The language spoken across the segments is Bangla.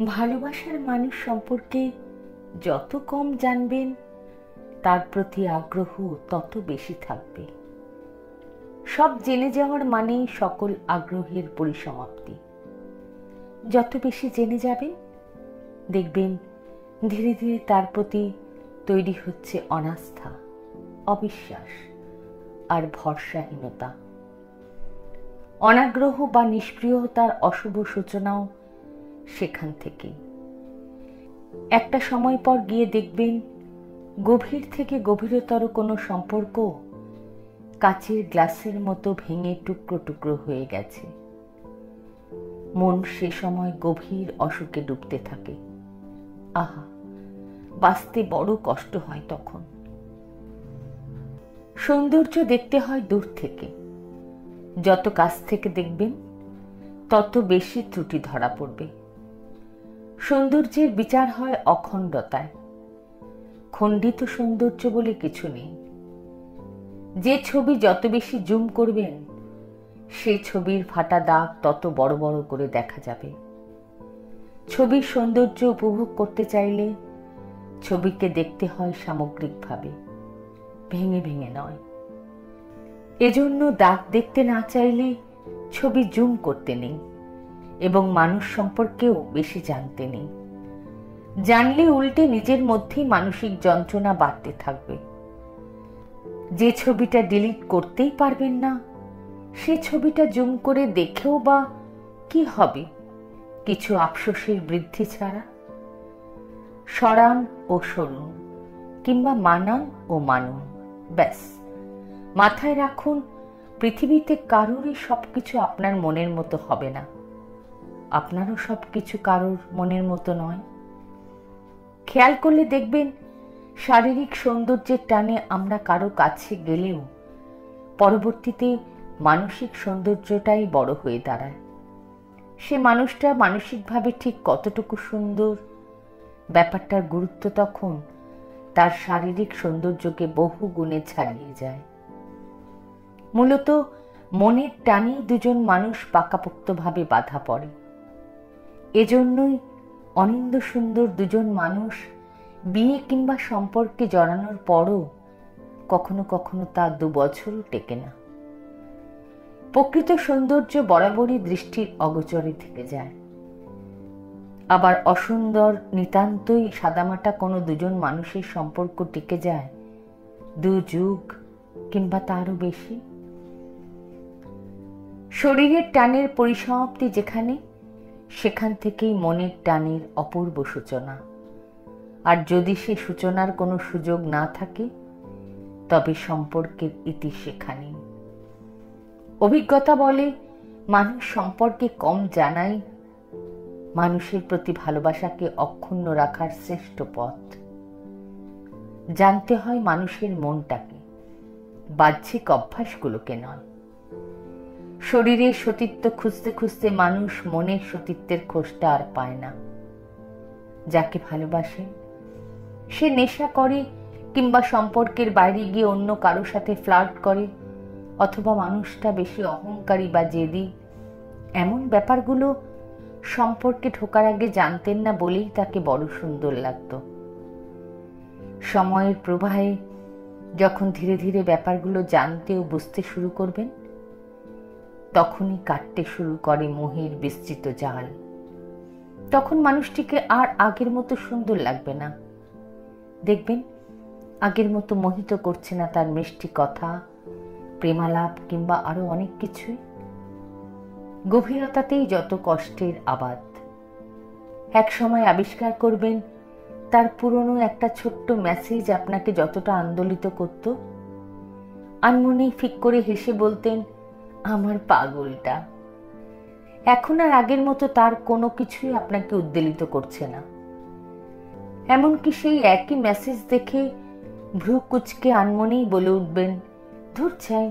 ভালোবাসার মানুষ সম্পর্কে যত কম জানবেন তার প্রতি আগ্রহ তত বেশি থাকবে। সব জেনে যাওয়ার মানেই সকল আগ্রহের পরিসমাপ্তি। যত বেশি জেনে যাবেন দেখবেন ধীরে ধীরে তার প্রতি তৈরি হচ্ছে অনাস্থা, অবিশ্বাস আর ভরসাহীনতা। অনাগ্রহ বা নিষ্ক্রিয়তার অশুভ সূচনাও সেখান থেকেই। একটা সময় পর গিয়ে দেখবেন গভীর থেকে গভীরতর কোনো সম্পর্ক কাচের গ্লাসের মতো ভেঙে টুকরো টুকরো হয়ে গেছে। মন সে সময় গভীর অসুখে ডুবতে থাকে। আহা, বাঁচতে বড় কষ্ট হয় তখন। সৌন্দর্য দেখতে হয় দূর থেকে। যত কাছ থেকে দেখবেন তত বেশি ত্রুটি ধরা পড়বে। সৌন্দর্যের বিচার হয় অখণ্ডতায়। খণ্ডিত সৌন্দর্য বলে কিছু নেই। যে ছবি যত বেশি জুম করবেন সে ছবির ফাটা দাগ তত বড় বড় করে দেখা যাবে। ছবির সৌন্দর্য উপভোগ করতে চাইলে ছবিকে দেখতে হয় সামগ্রিকভাবে, ভেঙে ভেঙে নয়। এজন্য দাগ দেখতে না চাইলে ছবি জুম করতে নেই এবং মানুষ সম্পর্কেও বেশি জানতে নেই। জানলে উল্টে নিজের মধ্যেই মানসিক যন্ত্রণা বাড়তে থাকবে। যে ছবিটা ডিলিট করতেই পারবেন না সে ছবিটা জুম করে দেখেও বা কি হবে, কিছু আফসোসের বৃদ্ধি ছাড়া। সরান ও সরুন, কিংবা মানান ও মানুন, ব্যাস। মাথায় রাখুন, পৃথিবীতে কারোরই সবকিছু আপনার মনের মতো হবে না। আপনারও সবকিছু কারোর মনের মতো নয়। খেয়াল করলে দেখবেন শারীরিক সৌন্দর্যের টানে আমরা কারো কাছে গেলেও পরবর্তীতে মানসিক সৌন্দর্যটাই বড় হয়ে দাঁড়ায়। সে মানুষটা মানসিকভাবে ঠিক কতটুকু সুন্দর, ব্যাপারটার গুরুত্ব তখন তার শারীরিক সৌন্দর্যকে বহু গুণে ছাড়িয়ে যায়। মূলত মনের টানেই দুজন মানুষ পাকাপোক্তভাবে বাঁধা পড়ে। এজন্যই অনিন্দ্য সুন্দর দুজন মানুষ বিয়ে কিংবা সম্পর্কে জড়ানোর পরও কখনো কখনো তা 2 বছরও টেকে না। প্রকৃত সৌন্দর্য বরাবরই দৃষ্টির অগোচরে থেকে যায়। আবার অসুন্দর, নিতান্তই সাদামাটা কোনো দুজন মানুষের সম্পর্ক টিকে যায় 2 যুগ কিংবা তারও বেশি। শরীরের টানের পরিসমাপ্তি যেখানে, সেখান থেকেই মনের টানের অপূর্ব সূচনা। আর যদি সে সূচনার কোনো সুযোগ না থাকে তবে সম্পর্কের ইতি সেখানেই। অভিজ্ঞতা বলে মানুষ সম্পর্কে কম জানাই মানুষের প্রতি ভালোবাসাকে অক্ষুণ্ণ রাখার শ্রেষ্ঠ পথ। জানতে হয় মানুষের মনটাকে, বাহ্যিক অভ্যাসগুলোকে নয়। শরীরের সতীত্ব খুঁজতে খুঁজতে মানুষ মনের সতীত্বের খোঁজটা আর পায় না। যাকে ভালোবাসে সে নেশা করে কিংবা সম্পর্কের বাইরে গিয়ে অন্য কারোর সাথে ফ্লার্ট করে, অথবা মানুষটা বেশি অহংকারী বা জেদি। এমন ব্যাপারগুলো সম্পর্কে ঢোকার আগে জানতেন না বলেই তাকে বড় সুন্দর লাগতো। সময়ের প্রবাহে যখন ধীরে ধীরে ব্যাপারগুলো জানতে ও বুঝতে শুরু করবেন তখনই কাটতে শুরু করে মোহের বিস্তৃত জাল। তখন মানুষটিকে আর আগের মতো সুন্দর লাগবে না। দেখবেন আগের মতো মোহিত করছে না তার মিষ্টি কথা, প্রেমালাপ কিংবা আরো অনেক কিছুই। গভীরতাতেই যত কষ্টের আবাদ। এক সময় আবিষ্কার করবেন তার পুরনো একটা ছোট্ট মেসেজ আপনাকে যতটা আন্দোলিত করত, আনমনেই ফিক করে হেসে বলতেন, আমার পাগলটা। এখন আর আগের মতো তার কোনো কিছুই আপনাকে উদ্বেলিত করছে না। এমনকি সেই একই মেসেজ দেখে ভ্রু কুচকে আনমনেই বলে উঠবেন, ধুর চাই।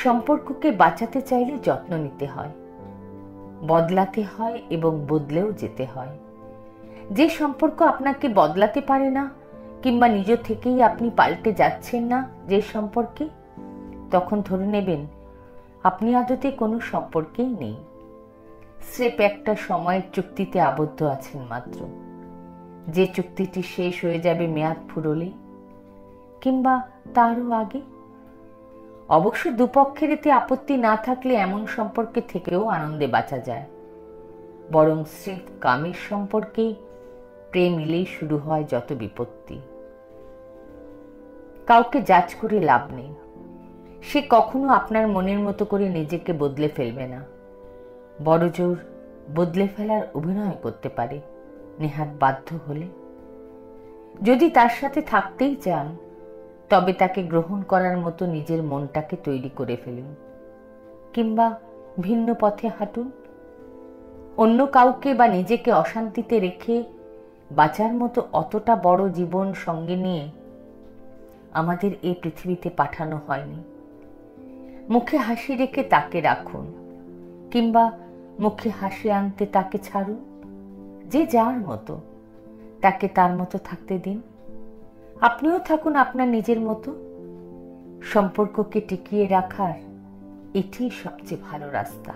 সম্পর্ককে বাঁচাতে চাইলে যত্ন নিতে হয়, বদলাতে হয় এবং বদলেও যেতে হয়। যে সম্পর্ক আপনাকে বদলাতে পারে না কিংবা নিজ থেকেই আপনি পাল্টে যাচ্ছেন না যে সম্পর্কে, তখন ধরে নেবেন আপনি আদতে কোনো সম্পর্কেই নেই। স্রেফ একটা সময়ের চুক্তিতে আবদ্ধ আছেন মাত্র, যে চুক্তিটি শেষ হয়ে যাবে মেয়াদ ফুরোলেই কিংবা তারও আগে। অবশ্য দুপক্ষের এতে আপত্তি না থাকলে এমন সম্পর্কে থেকেও আনন্দে বাঁচা যায়। বরং স্রেফ কামের সম্পর্কেই প্রেম এলেই শুরু হয় যত বিপত্তি। কাউকে জাজ করে লাভ নেই, সে কখনো আপনার মনের মতো করে নিজেকে বদলে ফেলবে না। বড়জোর বদলে ফেলার অভিনয় করতে পারে নেহাত বাধ্য হলে। যদি তার সাথে থাকতেই চান, তবে তাকে গ্রহণ করার মতো নিজের মনটাকে তৈরি করে ফেলুন, কিংবা ভিন্ন পথে হাঁটুন। অন্য কাউকে বা নিজেকে অশান্তিতে রেখে বাঁচার মতো অতটা বড় জীবন সঙ্গে নিয়ে আমাদের এই পৃথিবীতে পাঠানো হয়নি। মুখে হাসি রেখে তাকে রাখুন, কিংবা মুখে হাসি আনতে তাকে ছাড়ুন। যে যার মতো, তাকে তার মতো থাকতে দিন। আপনিও থাকুন আপনার নিজের মতো। সম্পর্ককে টিকিয়ে রাখার এটিই সবচেয়ে ভালো রাস্তা।